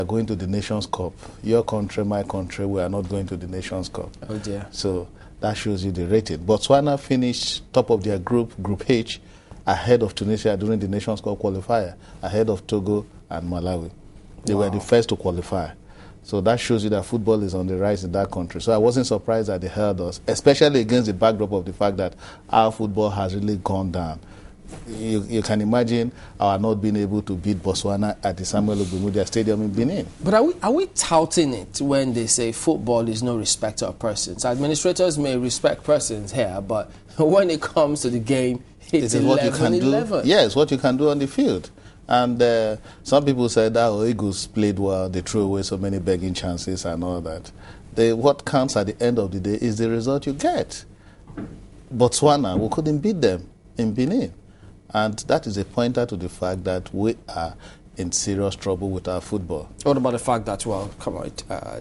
going to the Nations Cup. Your country, my country, we are not going to the Nations Cup. Oh dear. So that shows you the rating. Botswana finished top of their group, Group H, ahead of Tunisia during the Nations Cup qualifier, ahead of Togo and Malawi. They were the first to qualify. So that shows you that football is on the rise in that country. So I wasn't surprised that they held us, especially against the backdrop of the fact that our football has really gone down. You can imagine our not being able to beat Botswana at the Samuel Ogbemudia Stadium in Benin. But are we touting it when they say football is no respecter of persons? Administrators may respect persons here, but when it comes to the game, it's 11-11. Yes, what you can do on the field. And some people said that Eagles played well, they threw away so many begging chances and all that. What counts at the end of the day is the result you get. Botswana, we couldn't beat them in Benin. And that is a pointer to the fact that we are in serious trouble with our football. What about the fact that, well, come on,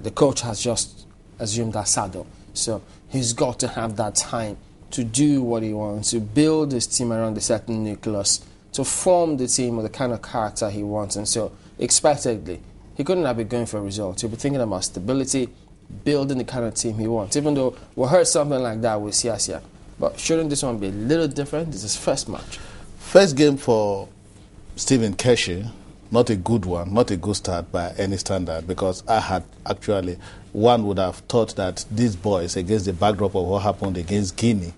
the coach has just assumed that saddle. So he's got to have that time to do what he wants, to build his team around a certain nucleus, to form the team with the kind of character he wants. And so, expectedly, he couldn't have been going for a result. He'll be thinking about stability, building the kind of team he wants. Even though we heard something like that with Siasia. But shouldn't this one be a little different? This is his first match. First game for Stephen Keshi, not a good one, not a good start by any standard, because one would have thought that these boys, against the backdrop of what happened against Guinea,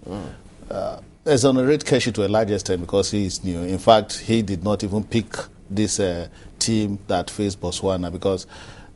exonerate Keshi to a large extent because he is new. In fact, he did not even pick this team that faced Botswana because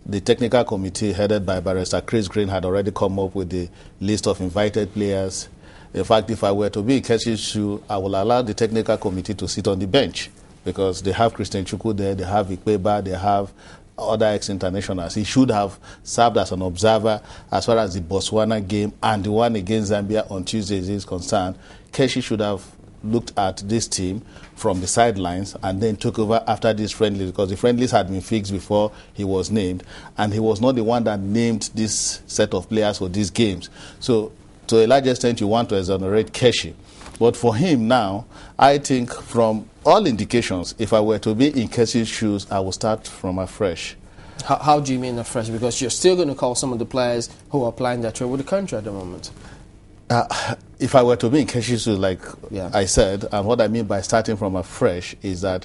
the technical committee headed by Barrister Chris Green had already come up with the list of invited players. In fact, if I were to be in Keshi's shoe, I will allow the technical committee to sit on the bench because they have Christian Chukwu there, they have Ikpeba, they have other ex-internationals. He should have served as an observer as far as the Botswana game and the one against Zambia on Tuesday is concerned. Keshi should have looked at this team from the sidelines and then took over after this friendly because the friendlies had been fixed before he was named, and he was not the one that named this set of players for these games. So to a large extent, you want to exonerate Keshi. But for him now, I think from all indications, if I were to be in Keshi's shoes, I will start from afresh. How do you mean afresh? Because you're still going to call some of the players who are applying their trade with the country at the moment. If I were to be in Keshi's shoes, like I said, and what I mean by starting from afresh is that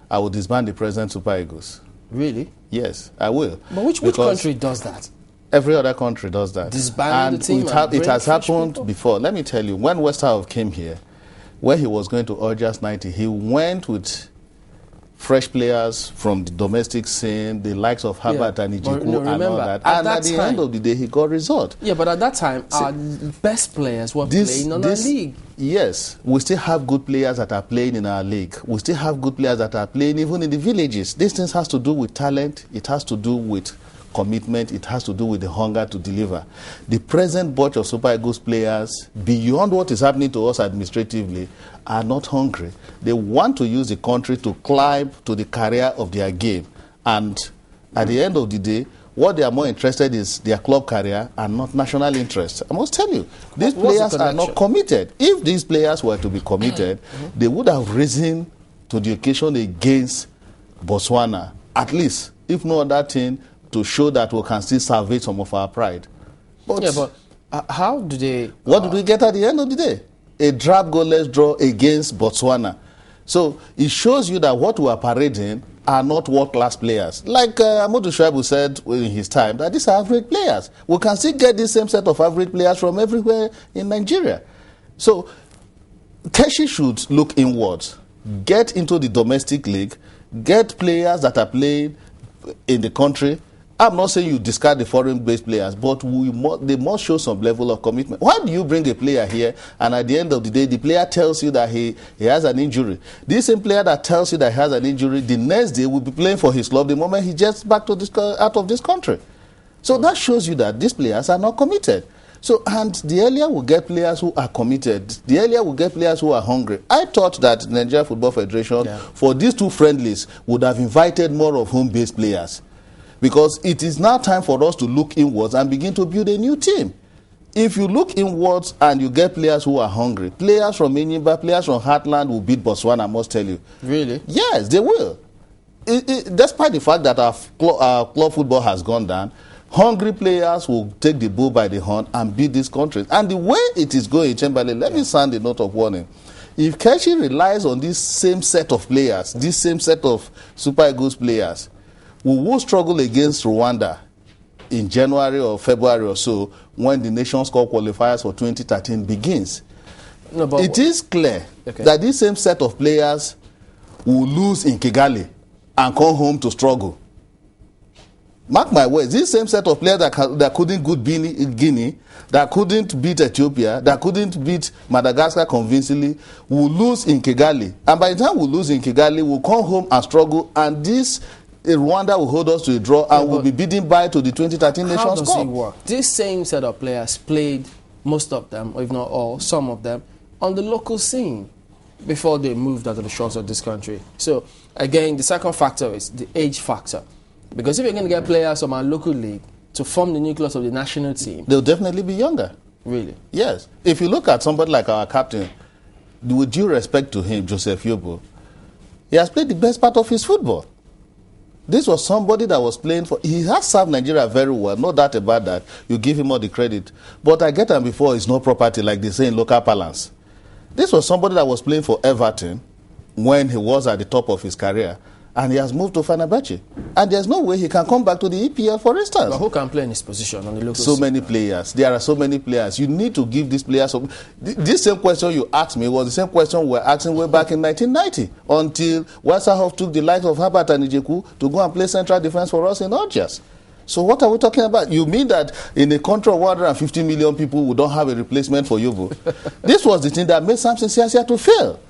I will disband the present Super Eagles. Really? Yes, I will. But which country does that? Every other country does that. Disbanding the team it has happened before. Let me tell you, when Westerhoff came here, when he was going to Urgers 90, he went with fresh players from the domestic scene, the likes of Herbert and Ijiku and all that. And at the end of the day, he got result. Yeah, but at that time, our best players were playing on our league. Yes, we still have good players that are playing in our league. We still have good players that are playing even in the villages. This thing has to do with talent. It has to do with commitment. It has to do with the hunger to deliver. The present batch of Super Eagles players, beyond what is happening to us administratively, are not hungry. They want to use the country to climb to the career of their game. And at the end of the day, what they are more interested in is their club career and not national interest. I must tell you, these players are not committed. If these players were to be committed, they would have risen to the occasion against Botswana, at least, if no other thing, to show that we can still salvage some of our pride. But how do they... What did we get at the end of the day? A drab goalless draw against Botswana. So it shows you that what we are parading are not world-class players. Like Amadou Shuaibu said in his time, that these are average players. We can still get the same set of average players from everywhere in Nigeria. So Keshi should look inwards, get into the domestic league, get players that are playing in the country. I'm not saying you discard the foreign-based players, but they must show some level of commitment. Why do you bring a player here and at the end of the day, the player tells you that he has an injury? This same player that tells you that he has an injury, the next day will be playing for his club the moment he gets back to out of this country. So that shows you that these players are not committed. So, and the earlier we get players who are committed, the earlier we get players who are hungry. I thought that the Nigeria Football Federation, for these two friendlies, would have invited more of home-based players. Because it is now time for us to look inwards and begin to build a new team. If you look inwards and you get players who are hungry, players from Enyimba, players from Heartland will beat Botswana, I must tell you. Really? Yes, they will. despite the fact that our club football has gone down, hungry players will take the bull by the horn and beat these countries. And the way it is going, Chamberlain, let me sound a note of warning. If Keshi relies on this same set of players, this same set of Super Eagles players, we will struggle against Rwanda in January or February or so when the Nations Cup qualifiers for 2013 begins. No, but it is clear that this same set of players will lose in Kigali and come home to struggle. Mark my words, this same set of players that couldn't beat Guinea, that couldn't beat Ethiopia, that couldn't beat Madagascar convincingly, will lose in Kigali. And by the time we lose in Kigali, we'll come home and struggle, and this Rwanda will hold us to a draw and will be beaten by to the 2013 Nations Cup. How does it work? This same set of players played, most of them, or if not all, some of them, on the local scene before they moved out of the shores of this country. So, again, the second factor is the age factor. Because if you're going to get players from our local league to form the nucleus of the national team, they'll definitely be younger. Really? Yes. If you look at somebody like our captain, with due respect to him, Joseph Yobo, he has played the best part of his football. This was somebody that was playing for... He has served Nigeria very well, no doubt about that. You give him all the credit. But I get him before it's no property, like they say in local parlance. This was somebody that was playing for Everton when he was at the top of his career. And he has moved to Fenerbahce. And there's no way he can come back to the EPL, for instance. But who can play in his position on the local So many players. There are so many players. You need to give these players... This same question you asked me was the same question we were asking way back in 1990, until Westerhoff took the likes of Herbert and Ijeku to go and play central defense for us in Algiers. So what are we talking about? You mean that in a country of 150 million people, we don't have a replacement for Yobo? This was the thing that made Samson Siasia to fail.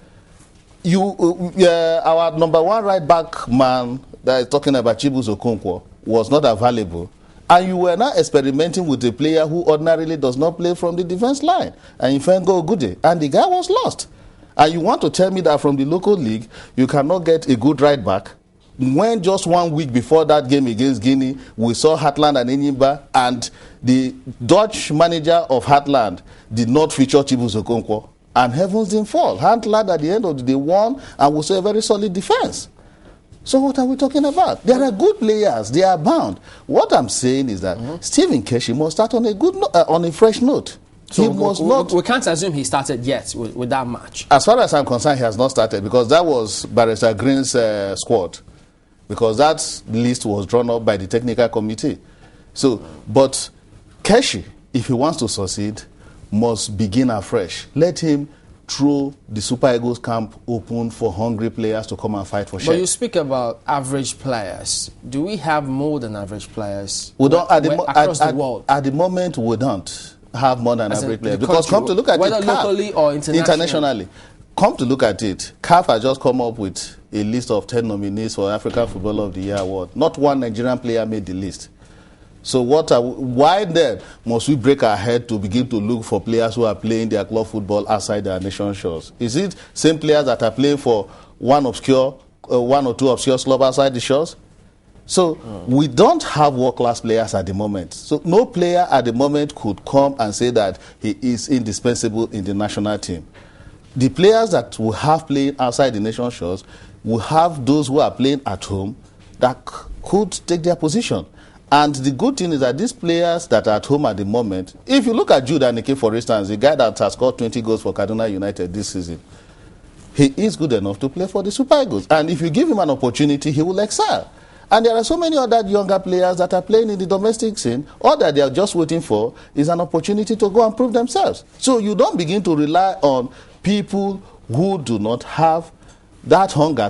Our number one right back man that is talking about Chibuzo Okonkwo was not available. And you were now experimenting with a player who ordinarily does not play from the defense line. And Ifengo Ogude. And the guy was lost. And you want to tell me that from the local league, you cannot get a good right back? When just 1 week before that game against Guinea, we saw Heartland and Enyimba, and the Dutch manager of Heartland did not feature Chibuzo Okonkwo. And heavens didn't fall. Heartland at the end of the day won, and we saw a very solid defense. So what are we talking about? There are good players. They are bound. What I'm saying is that Stephen Keshi must start on a on a fresh note. So we can't assume he started yet with that match. As far as I'm concerned, he has not started, because that was Barrister Green's squad. Because that list was drawn up by the technical committee. So, but Keshi, if he wants to succeed, must begin afresh. Let him throw the Super Eagles camp open for hungry players to come and fight for share. But you speak about average players. Do we have more than average players we don't, across the world? At the moment, we don't have more than average players. Because come to look at whether it, locally or internationally. Come to look at it, CAF has just come up with a list of 10 nominees for African Footballer of the Year award. Not one Nigerian player made the list. So why then must we break our head to begin to look for players who are playing their club football outside their nation shores? Is it same players that are playing for one or two obscure clubs outside the shores? So we don't have world-class players at the moment. So no player at the moment could come and say that he is indispensable in the national team. The players that we have playing outside the nation shores, we have those who are playing at home that could take their position. And the good thing is that these players that are at home at the moment, if you look at Jude Anike, for instance, the guy that has scored 20 goals for Kaduna United this season, he is good enough to play for the Super Eagles. And if you give him an opportunity, he will excel. And there are so many other younger players that are playing in the domestic scene. All that they are just waiting for is an opportunity to go and prove themselves. So you don't begin to rely on people who do not have that hunger